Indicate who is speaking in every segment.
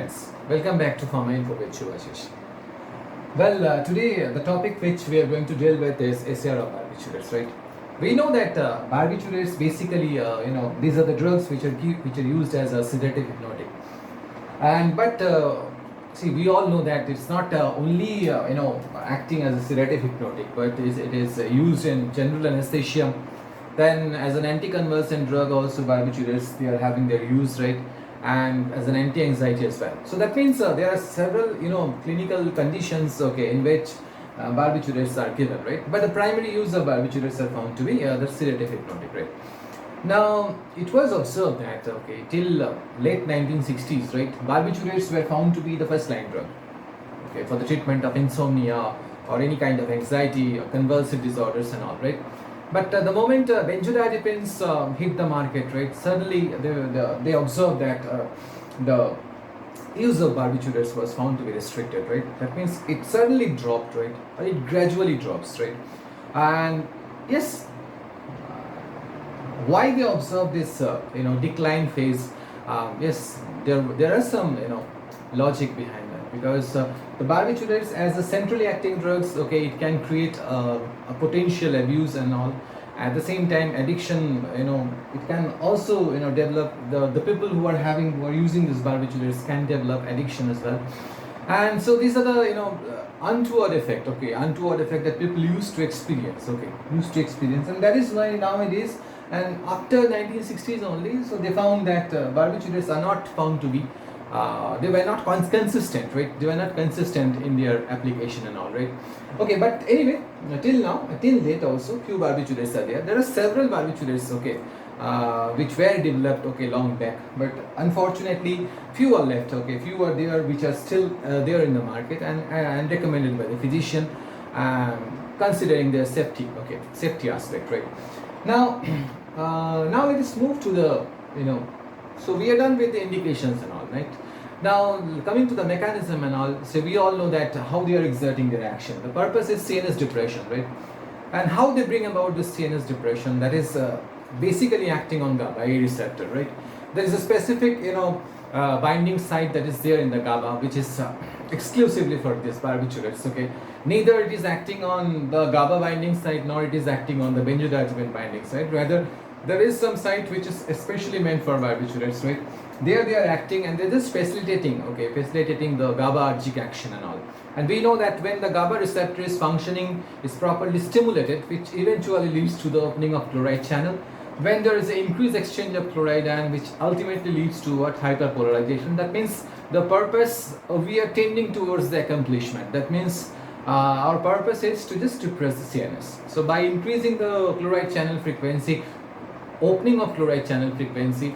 Speaker 1: friends, welcome back to Pharma-info with Shivashish. Well, today the topic which we are going to deal with is SAR of Barbiturates, right? We know that barbiturates basically, these are the drugs which are used as a sedative hypnotic. See, we all know that it's not only acting as a sedative hypnotic, but it is used in general anesthesia. Then, as an anticonvulsant drug, also barbiturates, they are having their use, right? And as an anti-anxiety as well. So that means there are several clinical conditions, okay, in which barbiturates are given, right? But the primary use of barbiturates are found to be the sedative hypnotic, right? Now it was observed that till late 1960s, right, barbiturates were found to be the first line drug, okay, for the treatment of insomnia or any kind of anxiety or convulsive disorders and all, right? But the moment benzodiazepines hit the market, right, suddenly they observed that the use of barbiturates was found to be restricted, right? That means it suddenly dropped, right, or it gradually drops, right? And yes, why they observe this decline phase? Yes, there are some logic behind that, because the barbiturates as a centrally acting drugs, okay, it can create a potential abuse and all. At the same time, addiction, it can also develop. The people who are using these barbiturates can develop addiction as well. And so these are the untoward effect that people used to experience, and that is why nowadays, and after 1960s only, so they found that barbiturates are not found to be they were not consistent, right? They were not consistent in their application and all, right? Okay, but anyway, till now, till date also, few barbiturates are there. There are several barbiturates, okay, which were developed, okay, long back, but unfortunately, few are left, okay, few are there which are still there in the market and recommended by the physician, considering their safety aspect, right? Now, now let us move to the so we are done with the indications and all, right? Now coming to the mechanism and all, so we all know that how they are exerting their action. The purpose is CNS depression, right? And how they bring about this CNS depression, that is basically acting on GABA A receptor, right? There is a specific binding site that is there in the GABA, which is exclusively for this barbiturates, okay? Neither it is acting on the GABA binding site nor it is acting on the benzodiazepine binding site. Rather, there is some site which is especially meant for barbiturates, right? There they are acting and they're just facilitating the GABAergic action and all. And we know that when the GABA receptor is functioning, is properly stimulated, which eventually leads to the opening of chloride channel. When there is an increased exchange of chloride and which ultimately leads to what? Hyperpolarization. That means the purpose, we are tending towards the accomplishment. That means our purpose is to just depress the CNS. So by increasing the chloride channel frequency, opening of chloride channel frequency,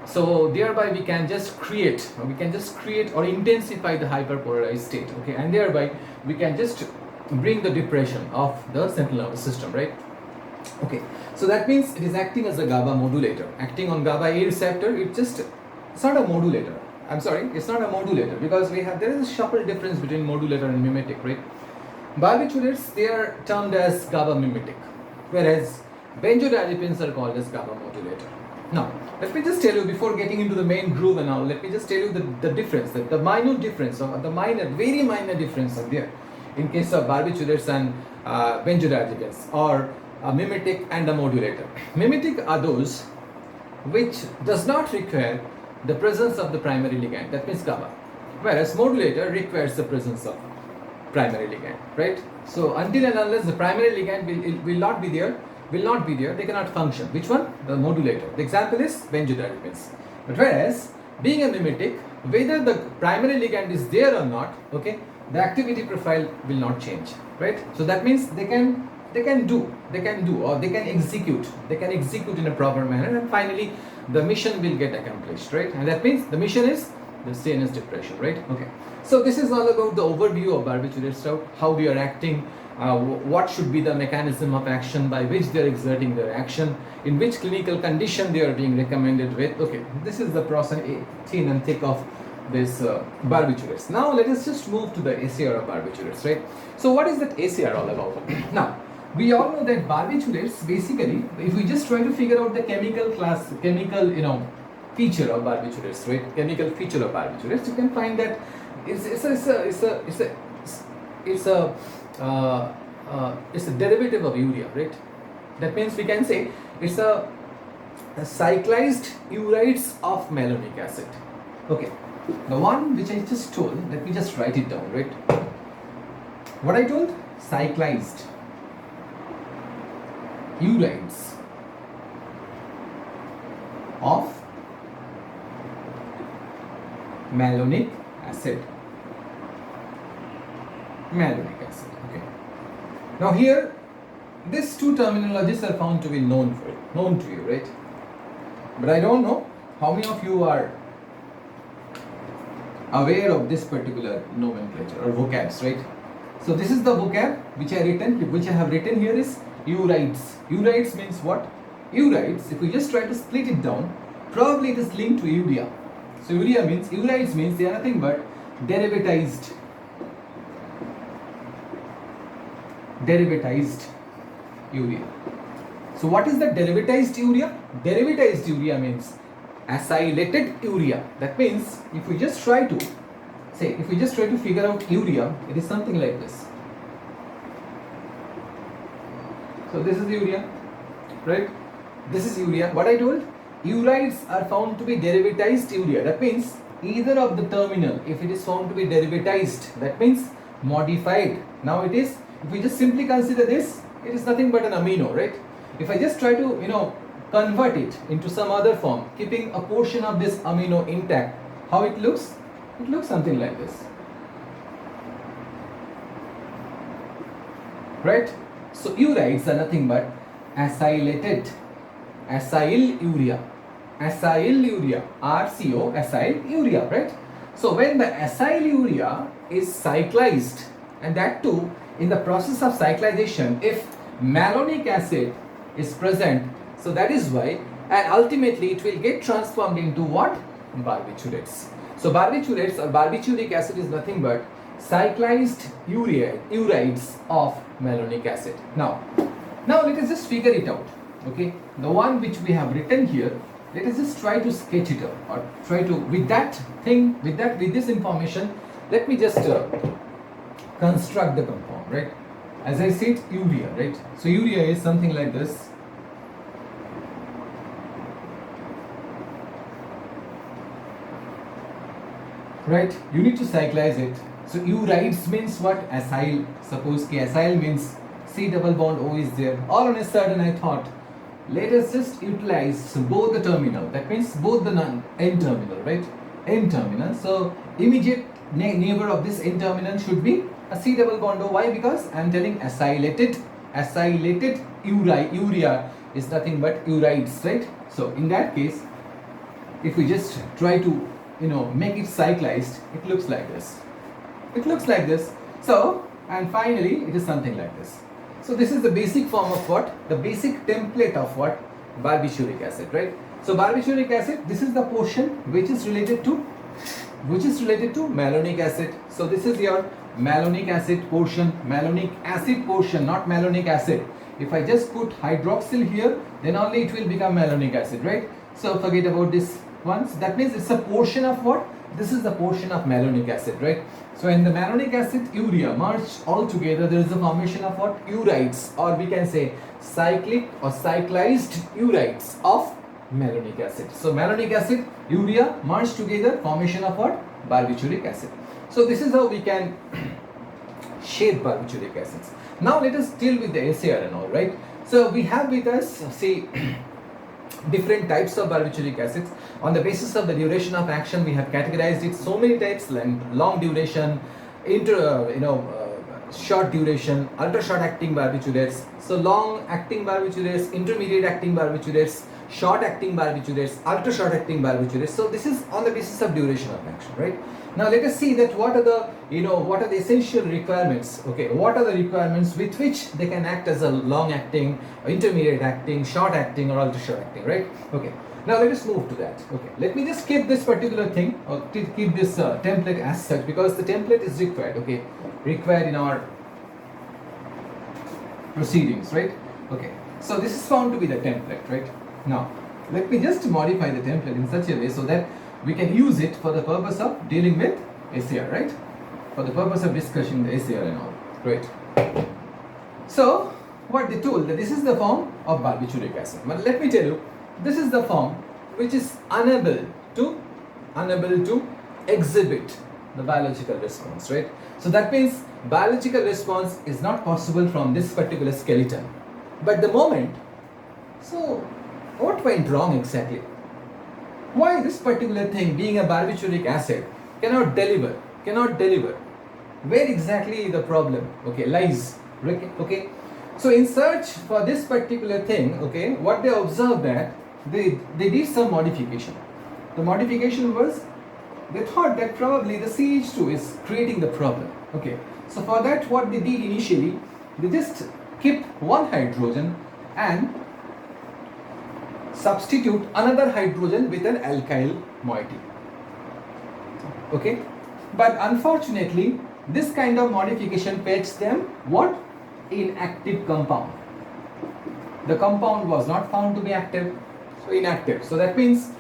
Speaker 1: so thereby we can just create or intensify the hyperpolarized state, okay, and thereby we can just bring the depression of the central nervous system, right? Okay, so that means it is acting as a GABA modulator, acting on GABA A receptor. It's not a modulator. I'm sorry, it's not a modulator, because there is a sharp difference between modulator and mimetic, right? Barbiturates, they are termed as GABA mimetic, whereas benzodiazepines are called as GABA modulator. Now, let me just tell you, before getting into the main groove and all, let me just tell you the difference, the minute difference, or the very minor difference are there in case of barbiturates and benzodiazepines, or a mimetic and a modulator. Mimetic are those which does not require the presence of the primary ligand, that means GABA, whereas modulator requires the presence of primary ligand, right? So until and unless the primary ligand will not be there, they cannot function. Which one? The modulator. The example is benzodiazepines. But whereas, being a mimetic, whether the primary ligand is there or not, okay, the activity profile will not change, right? So that means they can execute in a proper manner, and finally the mission will get accomplished, right? And that means the mission is the CNS depression, right? Okay. So this is all about the overview of barbiturates, how they are acting, what should be the mechanism of action by which they are exerting their action, in which clinical condition they are being recommended with. Okay, this is the process thin and thick of this barbiturates. Now let us just move to the SAR of barbiturates, right? So what is that SAR all about? Now, we all know that barbiturates, basically, if we just try to figure out the chemical feature of barbiturates, right? Chemical feature of barbiturates. You can find that it's a derivative of urea, right? That means we can say it's a cyclized urites of malonic acid. Okay, the one which I just told, let me just write it down, right? What I told, cyclized urites of malonic acid. Malonic acid. Okay. Now here, these two terminologies are found to be known to you, right? But I don't know how many of you are aware of this particular nomenclature or vocabs, right? So this is the vocab which I have written here is urites. Urites means what? Urites, if we just try to split it down, probably it is linked to urea. So urites means they are nothing but derivatized urea. So what is the derivatized urea? Derivatized urea means acylated urea. That means if we just try to figure out urea, it is something like this. So this is urea, right? This is urea. What I told? Urites are found to be derivatized urea. That means either of the terminal, if it is found to be derivatized, that means modified. Now it is, if we just simply consider this, it is nothing but an amino, right? If I just try to, convert it into some other form, keeping a portion of this amino intact, how it looks? It looks something like this. Right? So urites are nothing but acylated acyl urea, RCO, acyl urea, right? So when the acyl urea is cyclized, and that too in the process of cyclization, if malonic acid is present, so that is why, and ultimately it will get transformed into what? Barbiturates. So barbiturates or barbituric acid is nothing but cyclized urites of malonic acid. Now let us just figure it out. Okay, the one which we have written here, let us just try to sketch it out, or try to, with this information, let me just construct the compound, right? As I said, urea, right? So urea is something like this. Right? You need to cyclize it. So urites means what? Acyl. Suppose acyl means C double bond O is there. All on a sudden I thought, let us just utilize both the terminal. That means both the N terminal, right? N terminal. So immediate neighbor of this N terminal should be a C double bond O. Why? Because I am telling acylated urea is nothing but urites, right? So in that case, if we just try to make it cyclized, it looks like this. So, and finally it is something like this. So this is the basic form of what? The basic template of what? Barbituric acid, right? So barbituric acid, this is the portion which is related to malonic acid. So this is your malonic acid portion, not malonic acid. If I just put hydroxyl here, then only it will become malonic acid, right? So forget about this once. That means it's a portion of what? This is the portion of malonic acid, right? So in the malonic acid urea merged all together, there is a formation of what? Urites, or we can say cyclic or cyclized urites of malonic acid. So malonic acid, urea merged together, formation of what? Barbituric acid. So this is how we can shape barbituric acids. Now let us deal with the SAR and all, right? So we have with us, say, different types of barbituric acids. On the basis of the duration of action, we have categorized it so many types: long duration, short duration, ultra short acting barbiturates. So long acting barbiturates, intermediate acting barbiturates, short acting barbiturates, ultra short acting barbiturates. So this is on the basis of duration of action, right? Now let us see that what are the essential requirements. Okay, what are the requirements with which they can act as a long acting, intermediate acting, short acting, or ultra short acting, right? Okay. Now let us move to that. Okay, let me just keep this particular thing, or keep this template as such, because the template is required. Okay, required in our proceedings, right? Okay, so this is found to be the template, right? Now Let me just modify the template in such a way so that we can use it for the purpose of dealing with SAR, right? For the purpose of discussing the SAR and all. Great. So, what they told that this is the form of barbituric acid. But let me tell you, this is the form which is unable to exhibit the biological response, right? So that means biological response is not possible from this particular skeleton. But the moment, so what went wrong exactly? Why this particular thing, being a barbituric acid, cannot deliver? Where exactly the problem, okay, lies? Okay. So in search for this particular thing, okay, what they observed that they did some modification. The modification was they thought that probably the CH2 is creating the problem. Okay. So for that, what they did initially, they just keep one hydrogen and substitute another hydrogen with an alkyl moiety. Okay. But unfortunately, this kind of modification fetched them what? Inactive compound. The compound was not found to be active, so inactive. So that means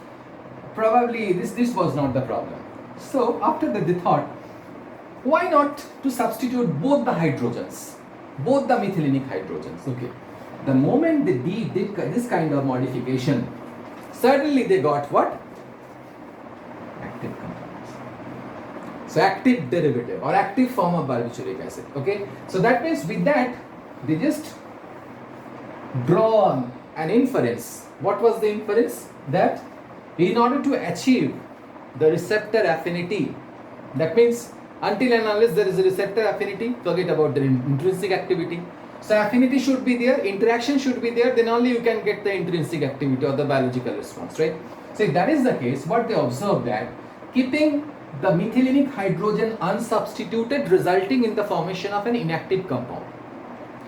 Speaker 1: probably this was not the problem. So after that they thought, why not to substitute both the hydrogens, both the methylenic hydrogens. Okay. The moment they did this kind of modification, suddenly they got what? Active compounds. So active derivative or active form of barbituric acid. Okay. So that means with that they just draw an inference. What was the inference? That in order to achieve the receptor affinity, that means until and unless there is a receptor affinity, forget about the intrinsic activity. So affinity should be there, interaction should be there, then only you can get the intrinsic activity or the biological response, right? So if that is the case, what they observed that keeping the methylenic hydrogen unsubstituted resulting in the formation of an inactive compound.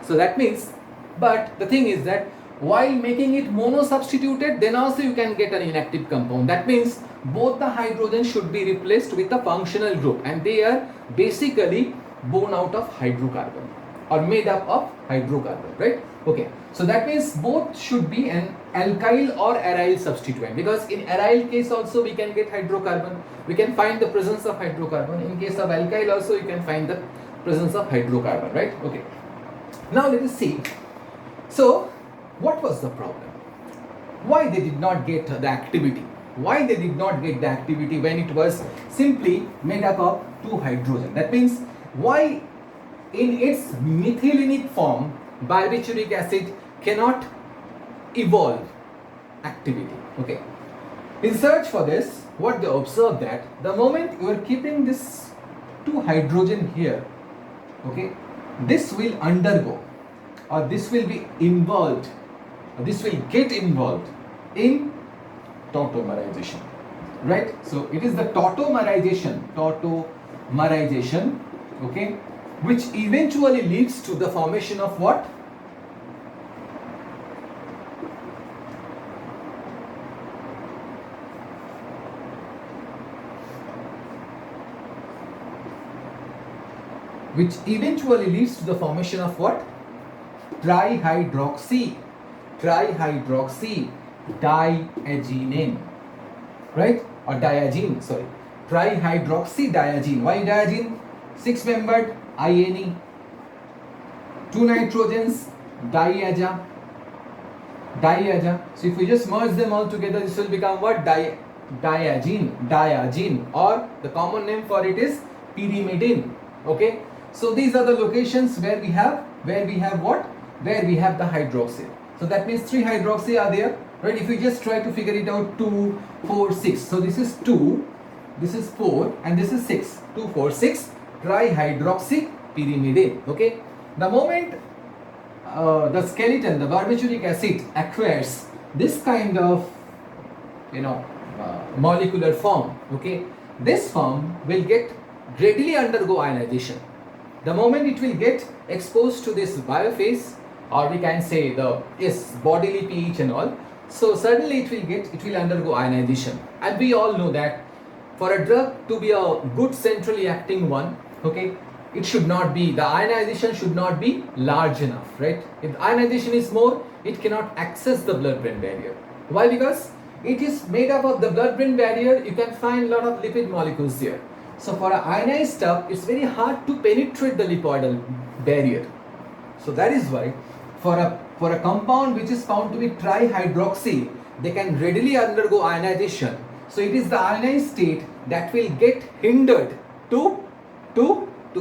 Speaker 1: So that means, but the thing is that while making it mono-substituted, then also you can get an inactive compound. That means both the hydrogens should be replaced with a functional group, and they are basically born out of hydrocarbon or made up of hydrocarbon, right? Okay, so that means both should be an alkyl or aryl substituent, because in aryl case also we can get hydrocarbon, we can find the presence of hydrocarbon. In case of alkyl also you can find the presence of hydrocarbon, right? Okay, now let us see. So what was the problem? Why they did not get the activity? Why they did not get the activity when it was simply made up of two hydrogen? That means why in its methylenic form barbituric acid cannot evolve activity? Okay. In search for this, what they observed that the moment you are keeping this two hydrogen here, okay, this will undergo or this will be involved, or this will get involved in tautomerization, right? So it is the tautomerization, okay, which eventually leads to the formation of what? Which eventually leads to the formation of what? Trihydroxy diagenine, right? Or diagene, sorry. Trihydroxy diagene. Why diagene? 6-membered INE. 2 nitrogens, diaza. So if we just merge them all together, this will become what? Diagene, or the common name for it is pyrimidine. Okay. So these are the locations where we have what? Where we have the hydroxyl. So that means 3 hydroxy are there, right? If we just try to figure it out, 2, 4, 6. So this is 2, this is 4, and this is 6. 2, 4, 6, trihydroxy pyrimidine. Okay. The moment the skeleton, the barbituric acid acquires this kind of, molecular form, okay, this form will get readily undergo ionization. The moment it will get exposed to this biophase, or we can say the bodily pH and all, so suddenly it will undergo ionization. And we all know that for a drug to be a good centrally acting one, okay, it should not be, the ionization should not be large enough, right? If ionization is more, it cannot access the blood-brain barrier. Why? Because it is made up of the blood-brain barrier. You can find a lot of lipid molecules here. So for an ionized stuff, it's very hard to penetrate the lipoidal barrier. So that is why for a compound which is found to be trihydroxy, they can readily undergo ionization. So it is the ionized state that will get hindered to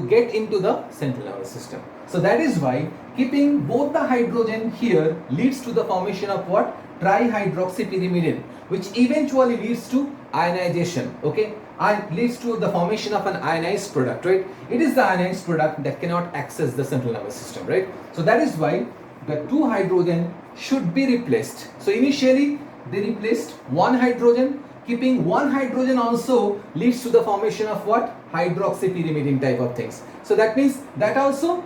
Speaker 1: get into the central nervous system. So that is why keeping both the hydrogen here leads to the formation of what? Trihydroxypyrimidine, which eventually leads to ionization, okay, and leads to the formation of an ionized product, right? It is the ionized product that cannot access the central nervous system, right? So that is why the two hydrogen should be replaced. So initially they replaced one hydrogen. Keeping one hydrogen also leads to the formation of what? Hydroxypyrimidine type of things. So that means that also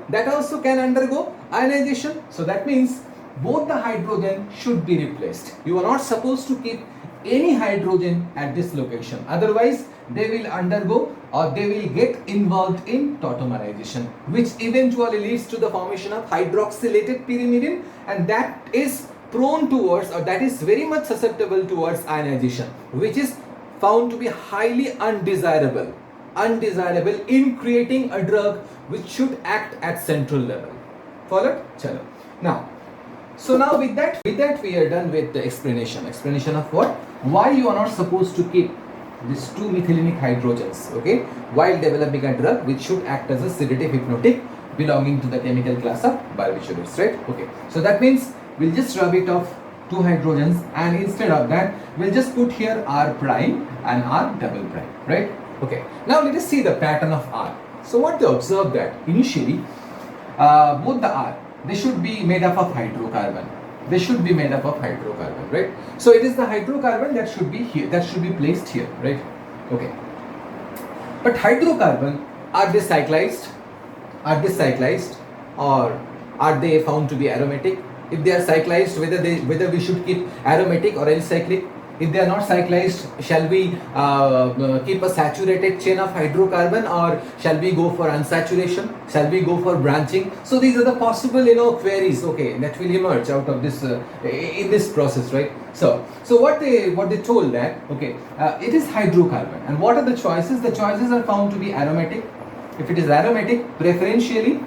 Speaker 1: can undergo ionization. So that means both the hydrogen should be replaced. You are not supposed to keep any hydrogen at this location. Otherwise, they will undergo or they will get involved in tautomerization, which eventually leads to the formation of hydroxylated pyrimidine, and that is prone towards, or that is very much susceptible towards ionization, which is found to be highly undesirable in creating a drug which should act at central level. Followed? Chalo. Now, so now with that we are done with the explanation of what? Why you are not supposed to keep these two methylenic hydrogens, okay, while developing a drug which should act as a sedative hypnotic belonging to the chemical class of barbiturates, right? Okay, so that means we'll just rub it off two hydrogens, and instead of that we'll just put here R prime and R double prime, right? Okay, now let us see the pattern of R. So what they observe that initially both the R, they should be made up of hydrocarbon. They should be made up of hydrocarbon, right? So it is the hydrocarbon that should be here, that should be placed here, right? Okay. But hydrocarbon, are they cyclized? Or are they found to be aromatic? If they are cyclized, whether we should keep aromatic or else cyclic. If they are not cyclized, shall we keep a saturated chain of hydrocarbon, or shall we go for unsaturation? Shall we go for branching? So these are the possible queries, okay, that will emerge out of this in this process, right? So what they told that, okay, it is hydrocarbon, and what are the choices? The choices are found to be aromatic. If it is aromatic, preferentially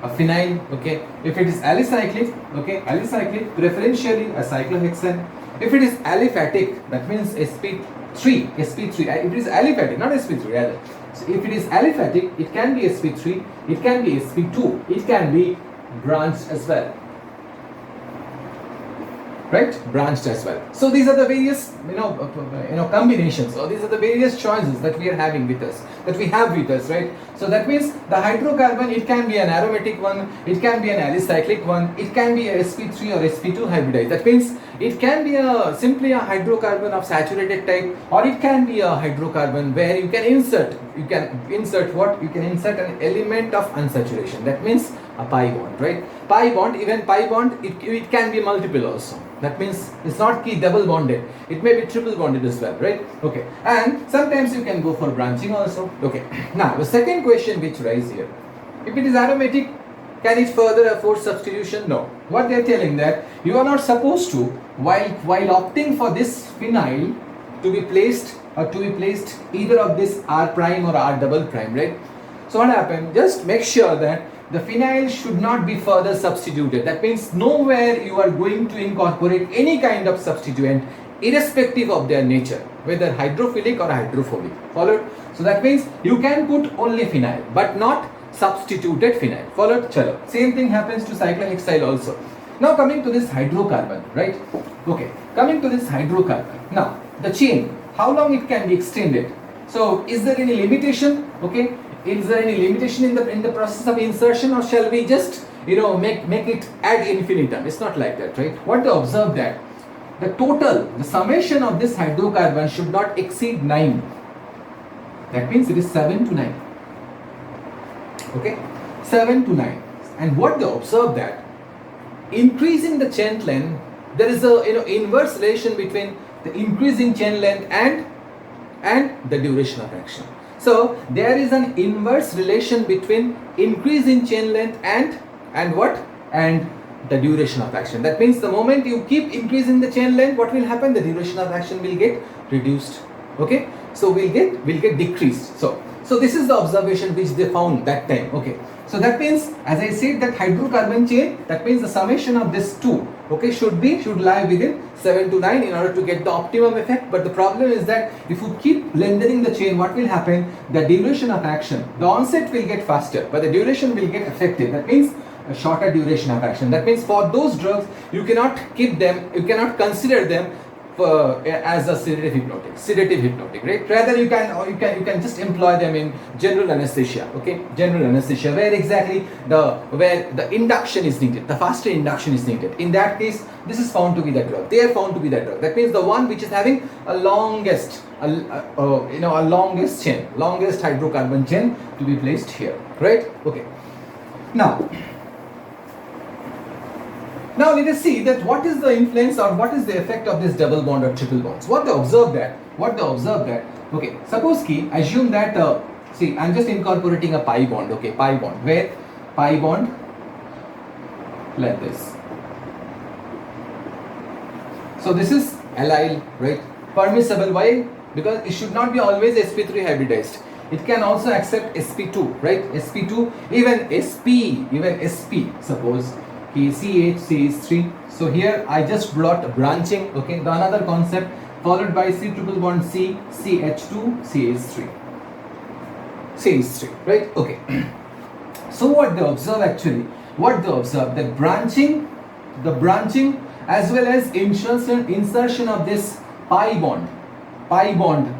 Speaker 1: a phenyl, okay. If it is alicyclic, okay, alicyclic, preferentially a cyclohexane. If it is aliphatic, that means sp3. It is aliphatic, not sp3 rather. So if it is aliphatic, it can be sp3, it can be sp2, it can be branched as well. Right? Branched as well. So these are the various combinations, or these are the various choices that we are having with us, right? So that means the hydrocarbon, it can be an aromatic one, it can be an alicyclic one, it can be a sp3 or sp2 hybridized. That means it can be simply a hydrocarbon of saturated type, or it can be a hydrocarbon where you can insert an element of unsaturation. That means a pi bond, right? Pi bond, it can be multiple also. That means it's not double bonded, it may be triple bonded as well, right? Okay, and sometimes you can go for branching also. Okay, now the second question which rises here, if it is aromatic, can it further afford substitution? No. What they are telling that you are not supposed to, while opting for this phenyl to be placed either of this R prime or R double prime, right? So what happened? Just make sure that the phenyl should not be further substituted. That means nowhere you are going to incorporate any kind of substituent, irrespective of their nature, whether hydrophilic or hydrophobic. Followed? So that means you can put only phenyl, but not substituted phenyl. Followed? Chalo. Same thing happens to cyclohexyl also. Now coming to this hydrocarbon, right? Okay, coming to this hydrocarbon. Now the chain, how long it can be extended? So is there any limitation? Okay, is there any limitation in the process of insertion, or shall we just make it ad infinitum? It's not like that, right? What to observe that the summation of this hydrocarbon should not exceed 9. That means it is 7 to 9. Okay, 7 to 9. And what they observe that increasing the chain length, there is a inverse relation between the increasing chain length and the duration of action. So there is an inverse relation between increase in chain length and what? And the duration of action. That means the moment you keep increasing the chain length, what will happen? The duration of action will get reduced. Okay, so will get decreased. So this is the observation which they found that time. Okay, so that means, as I said, that hydrocarbon chain, that means the summation of this two, okay, should lie within 7 to 9 in order to get the optimum effect. But the problem is that if you keep lengthening the chain, what will happen? The duration of action, the onset will get faster, but the duration will get affected. That means a shorter duration of action. That means for those drugs, you cannot keep them, you cannot consider them as a sedative hypnotic, right? Rather you can just employ them in general anesthesia, okay? General anesthesia, where exactly where the induction is needed, the faster induction is needed. In that case, this is found to be the drug. They are found to be the drug. That means the one which is having a longest, longest hydrocarbon chain to be placed here, right? Okay. Now let us see that what is the influence or what is the effect of this double bond or triple bonds. What they observe that, okay, suppose assume that, see, I'm just incorporating a pi bond, okay, pi bond, where pi bond like this. So this is allyl, right? Permissible. Why? Because it should not be always sp3 hybridized. It can also accept sp2, right? sp2, even sp, suppose CH, CH3. So here I just brought branching, okay, the another concept, followed by C triple bond C, CH2, CH3, right? Okay. So what they observe that the branching as well as insertion of this pi bond,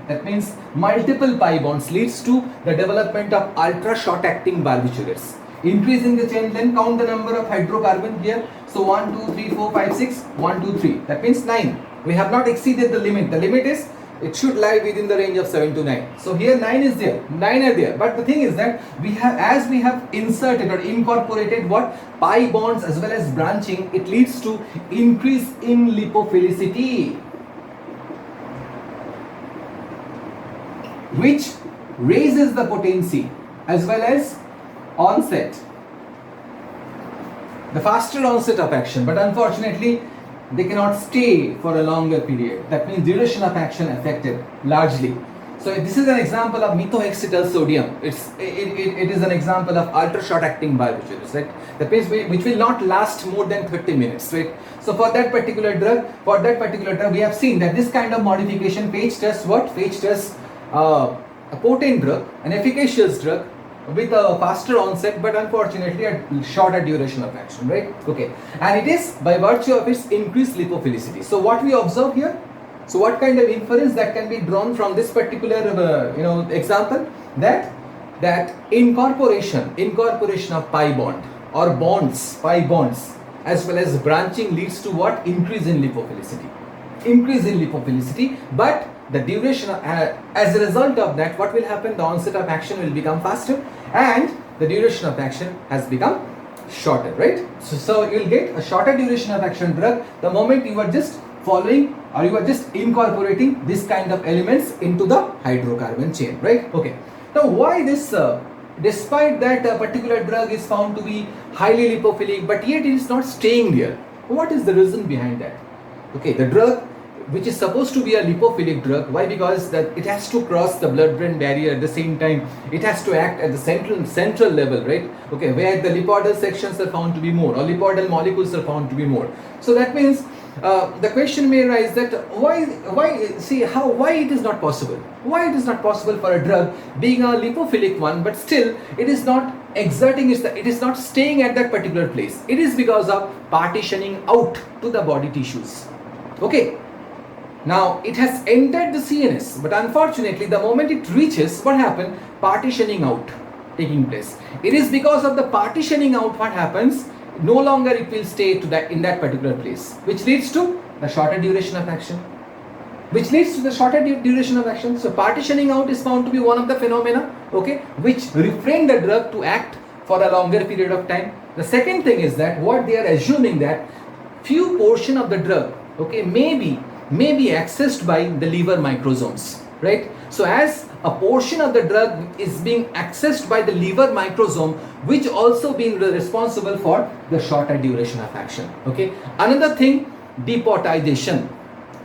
Speaker 1: that means multiple pi bonds leads to the development of ultra short acting barbiturates. Increasing the chain length, count the number of hydrocarbon here. So 1, 2, 3, 4, 5, 6, 1, 2, 3. That means 9. We have not exceeded the limit. The limit is, it should lie within the range of 7 to 9. So here 9 is there. 9 are there. But the thing is that we have inserted or incorporated what? Pi bonds as well as branching. It leads to increase in lipophilicity, which raises the potency as well as onset, the faster onset of action, but unfortunately they cannot stay for a longer period. That means duration of action affected largely. So this is an example of methohexital sodium. It is an example of ultra short acting barbiturates, right? That means which will not last more than 30 minutes, right? So for that particular drug, we have seen that this kind of modification fetched us what? Fetched us a potent drug, an efficacious drug, with a faster onset, but unfortunately a shorter duration of action, right? Okay, and it is by virtue of its increased lipophilicity. So what we observe here, so what kind of inference that can be drawn from this particular example, that incorporation of pi bond or pi bonds as well as branching leads to what? Increase in lipophilicity, but the duration as a result of that, what will happen? The onset of action will become faster and the duration of action has become shorter, right? So you will get a shorter duration of action drug the moment you are just following or you are just incorporating this kind of elements into the hydrocarbon chain, right? Okay. Now why this, despite that a particular drug is found to be highly lipophilic, but yet it is not staying there? What is the reason behind that? Okay, the drug which is supposed to be a lipophilic drug. Why? Because that it has to cross the blood-brain barrier at the same time. It has to act at the central level, right? Okay, where the lipoidal sections are found to be more, or lipoidal molecules are found to be more. So that means the question may arise that why it is not possible? Why it is not possible for a drug being a lipophilic one, but still it is not exerting it is not staying at that particular place? It is because of partitioning out to the body tissues. Okay. Now it has entered the CNS, but unfortunately the moment it reaches, what happened? Partitioning out taking place. It is because of the partitioning out what happens, no longer it will stay in that particular place, which leads to the shorter duration of action. So partitioning out is found to be one of the phenomena, okay, which refrain the drug to act for a longer period of time. The second thing is that what they are assuming that few portion of the drug, okay, may be accessed by the liver microsomes. right? So as a portion of the drug is being accessed by the liver microsome, which also being responsible for the shorter duration of action. Okay. Another thing, depotization.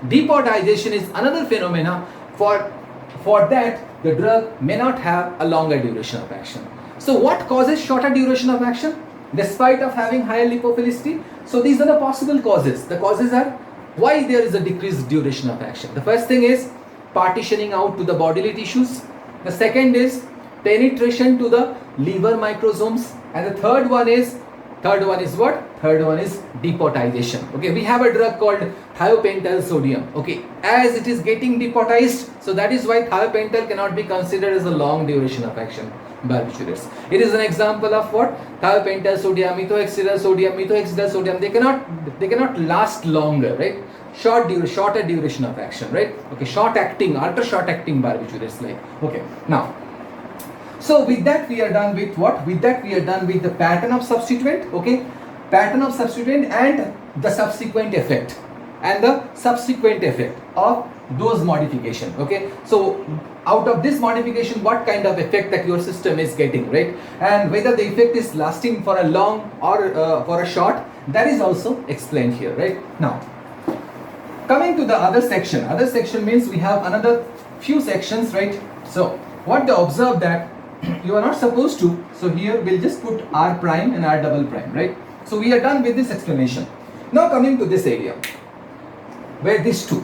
Speaker 1: Depotization is another phenomena. For that, the drug may not have a longer duration of action. So what causes shorter duration of action despite of having higher lipophilicity? So these are the possible causes. The causes are why there is a decreased duration of action. The first thing is partitioning out to the bodily tissues. The second is penetration to the liver microsomes, and the third one is what? Third one is depotization. Okay, we have a drug called thiopental sodium. Okay, as it is getting depotized, so that is why thiopental cannot be considered as a long duration of action barbiturates. It is an example of what? Thiopental sodium, methoxidil sodium. They cannot last longer, right? Shorter duration of action, right? Okay, short acting, ultra short acting barbiturates, like. Okay, now. So with that we are done with what? With that we are done with the pattern of substituent, okay? Pattern of substituent and the subsequent effect. And the subsequent effect of those modification, okay? So out of this modification, what kind of effect that your system is getting, right? And whether the effect is lasting for a long or for a short, that is also explained here, right? Now, coming to the other section means we have another few sections, right? So what they observe that you are not supposed to, so here we'll just put R prime and R double prime, right? So we are done with this explanation. Now coming to this area, where these two,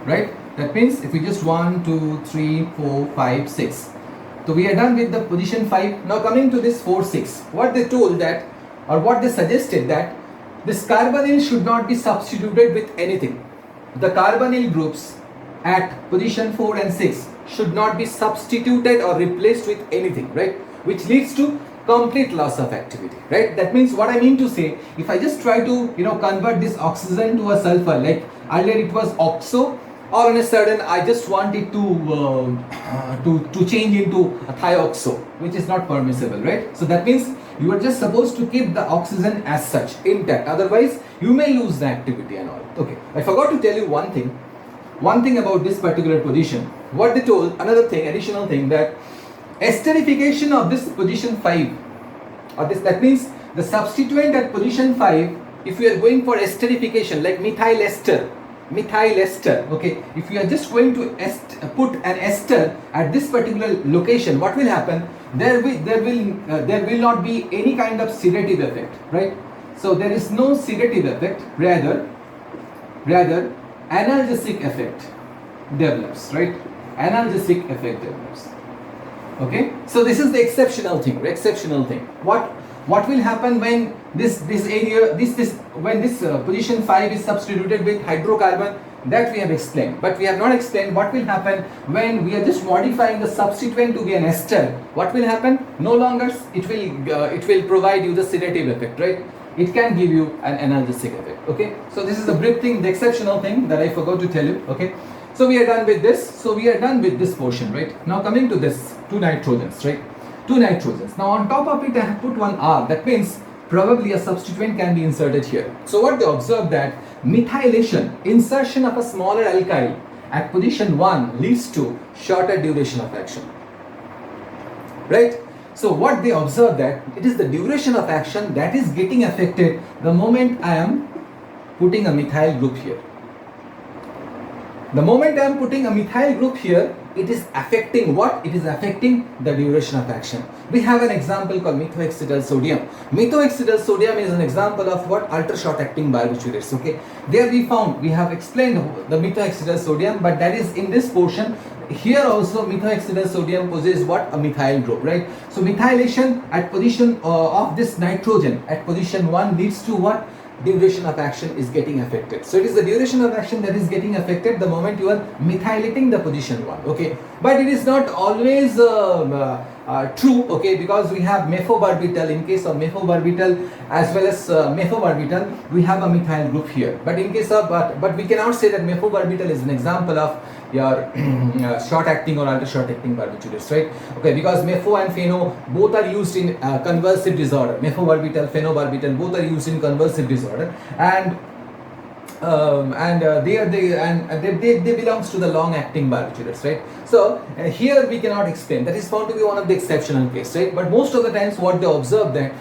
Speaker 1: right? That means if we just 1, 2, 3, 4, 5, 6. So we are done with the position 5. Now coming to this 4, 6. What they told that, or what they suggested that, this carbonyl should not be substituted with anything. The carbonyl groups at position 4 and 6 should not be substituted or replaced with anything, right? Which leads to complete loss of activity, right? That means what I mean to say, if I just try to convert this oxygen to a sulfur, like earlier it was oxo, all on a sudden I just want it to change into a thioxo, which is not permissible, right? So that means you are just supposed to keep the oxygen as such intact, otherwise you may lose the activity and all. Okay, I forgot to tell you one thing about this particular position. What they told, another thing, additional thing, that esterification of this position 5, or this, that means the substituent at position 5, if we are going for esterification, like methyl ester, okay, if you are just going to put an ester at this particular location, what will happen? There will not be any kind of sedative effect, right? So there is no sedative effect, rather analgesic effect develops, right? Analgesic effect develops. Okay, so this is the exceptional thing. What will happen when this position 5 is substituted with hydrocarbon? That we have explained, but we have not explained what will happen when we are just modifying the substituent to be an ester. What will happen? No longer it will provide you the sedative effect, right? It can give you an analgesic effect. Okay, so this is the brief thing, the exceptional thing that I forgot to tell you. Okay, so we are done with this. So we are done with this portion, right? Now coming to this, 2 nitrogens, right? 2 nitrogens. Now on top of it I have put one R. That means probably a substituent can be inserted here. So what they observed, that methylation, insertion of a smaller alkyl at position 1 leads to shorter duration of action, right? So what they observed, that it is the duration of action that is getting affected the moment I am putting a methyl group here. The moment I am putting a methyl group here, it is affecting what? It is affecting the duration of action. We have an example called methoxidil sodium. Methoxidil sodium is an example of what? Ultra short acting barbiturates. Okay, there we have explained the methoxidil sodium, but that is in this portion. Here also methoxidil sodium possesses what? A methyl group, right? So methylation at position of this nitrogen at position 1 leads to what? Duration of action is getting affected. So it is the duration of action that is getting affected the moment you are methylating the position 1. Okay, but it is not always true. Okay, because we have mephobarbital. In case of mephobarbital as well as mephobarbital, we have a methyl group here. But in case of but we cannot say that mephobarbital is an example of your short acting or ultra short acting barbiturates, right? Okay, because mepho and pheno both are used in convulsive disorder. Mephobarbital, phenobarbital both are used in convulsive disorder, and they belongs to the long-acting barbiturates, right? So here we cannot explain. That is found to be one of the exceptional case, right? But most of the times, what they observe that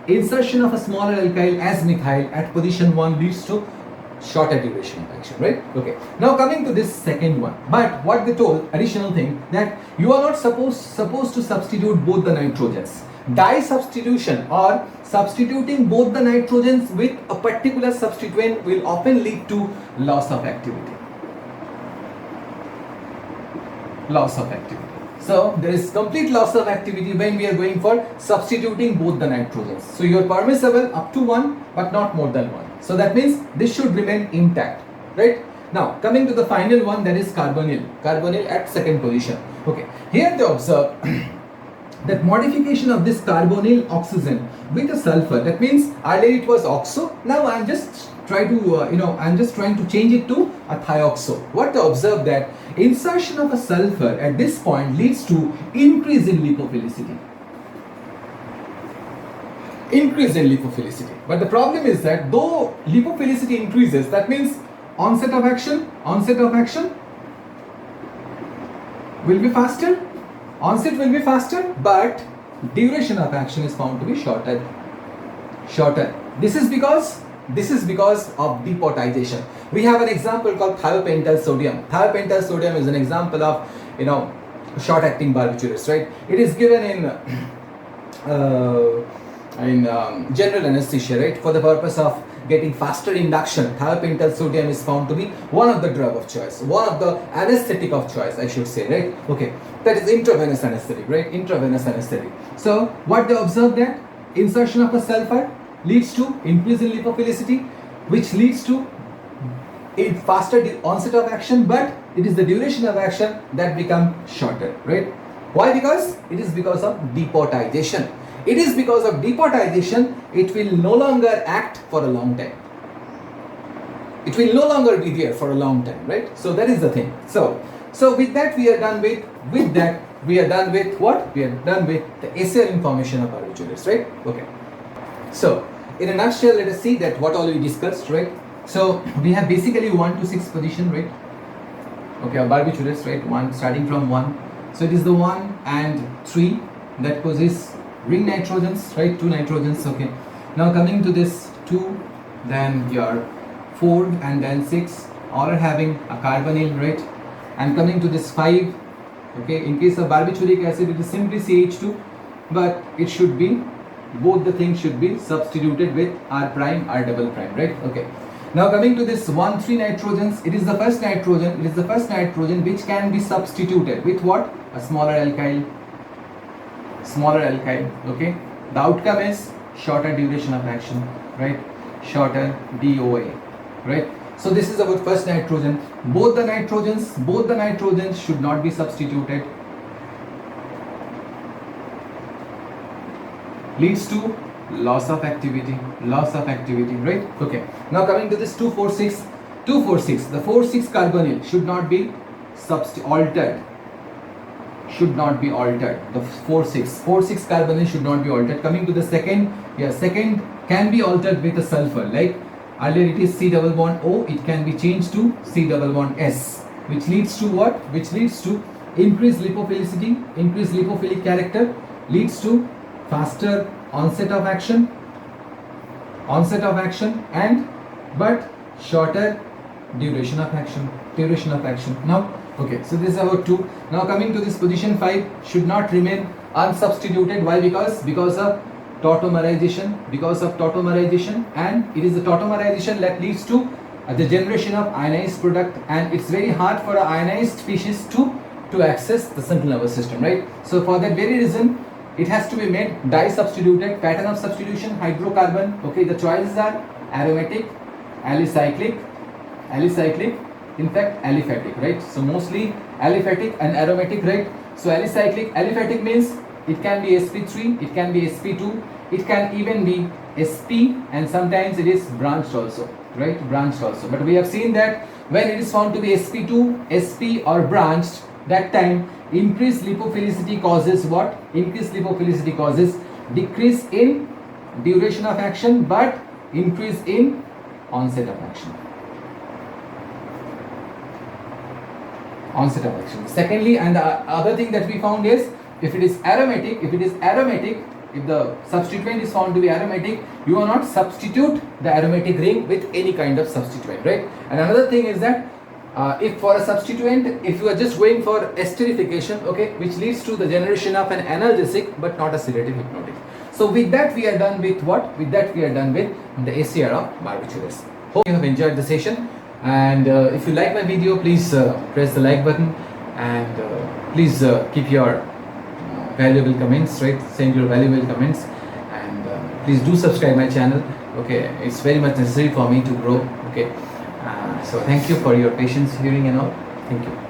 Speaker 1: insertion of a smaller alkyl as methyl at position 1 leads to shorter duration of action, right? Okay. Now coming to this second one, but what they told additional thing that you are not supposed to substitute both the nitrogens. Di substitution or substituting both the nitrogens with a particular substituent will often lead to loss of activity. Loss of activity. So there is complete loss of activity when we are going for substituting both the nitrogens. So you are permissible up to 1 but not more than 1. So that means this should remain intact, right? Now coming to the final one, that is carbonyl. Carbonyl at second position. Okay. Here they observe that modification of this carbonyl oxygen with a sulfur. That means earlier it was oxo. Now I'm just trying to change it to a thioxo. What they observe that insertion of a sulfur at this point leads to increase in lipophilicity. Increase in lipophilicity. But the problem is that though lipophilicity increases, that means onset of action will be faster. Onset will be faster, but duration of action is found to be shorter. This is because of depotization. We have an example called thiopentyl sodium. Thiopentyl sodium is an example of short-acting barbiturates, right? It is given in general anesthesia, right? For the purpose of getting faster induction, thiopentyl sodium is found to be one of the drug of choice, one of the anesthetic of choice, I should say, right? Okay, that is intravenous anesthetic, right? Intravenous anesthetic. So what they observe that insertion of a sulfur leads to increase in lipophilicity, which leads to a faster onset of action, but it is the duration of action that becomes shorter, right? Why? Because it is because of depotization. It is because of depotization, it will no longer act for a long time. It will no longer be there for a long time, right? So that is the thing. So with that we are done with what? We are done with the SAR information of barbiturates, right? Okay. So in a nutshell, let us see that what all we discussed, right? So we have basically 1 to 6 position, right? Okay, barbiturates, right? Starting from 1. So it is the 1 and 3 that possess ring nitrogens, right? 2 nitrogens. Okay. Now coming to this 2, then your 4 and then 6, all are having a carbonyl, right? And coming to this 5, okay, in case of barbituric acid it is simply CH2, but it should be, both the things should be substituted with R prime, R double prime, right? Okay. Now coming to this 1, 3 nitrogens, it is the first nitrogen which can be substituted with what? A smaller alkyl, okay. The outcome is shorter duration of action, right? Shorter DOA, right? So this is about first nitrogen. Both the nitrogens should not be substituted. Leads to loss of activity, right? Okay. Now coming to this 2,4,6, the 4,6 carbonyl should not be altered. The 4,6 carbonyl should not be altered. Coming to the second can be altered with a sulfur. Like earlier it is C double bond O, it can be changed to C double bond S, which leads to what? Which leads to increased lipophilicity, increased lipophilic character, leads to faster onset of action and but shorter duration of action. Now okay, so this is about 2. Now coming to this position 5 should not remain unsubstituted. Why? Because of tautomerization, and it is the tautomerization that leads to the generation of ionized product, and it's very hard for an ionized species to access the central nervous system, right? So for that very reason it has to be made di-substituted. Pattern of substitution, hydrocarbon. Okay, the choices are aromatic, alicyclic, in fact aliphatic, right? So mostly aliphatic and aromatic, right? So aliphatic means it can be sp3, it can be sp2, it can even be sp, and sometimes it is branched also, right? But we have seen that when it is found to be sp2, sp or branched, that time increased lipophilicity causes what? Increased lipophilicity causes decrease in duration of action but increase in onset of action. Onset of action. Secondly, and the other thing that we found is if it is aromatic, if the substituent is found to be aromatic, you will not substitute the aromatic ring with any kind of substituent, right? And another thing is that if for a substituent, if you are just going for esterification, okay, which leads to the generation of an analgesic but not a sedative hypnotic. So with that we are done with what? With that we are done with the SAR of barbiturates. Hope you have enjoyed the session, and if you like my video, please press the like button, and please keep your valuable comments, right? Send your valuable comments, and please do subscribe my channel. Okay, it's very much necessary for me to grow. Okay, so thank you for your patience, hearing and all. Thank you.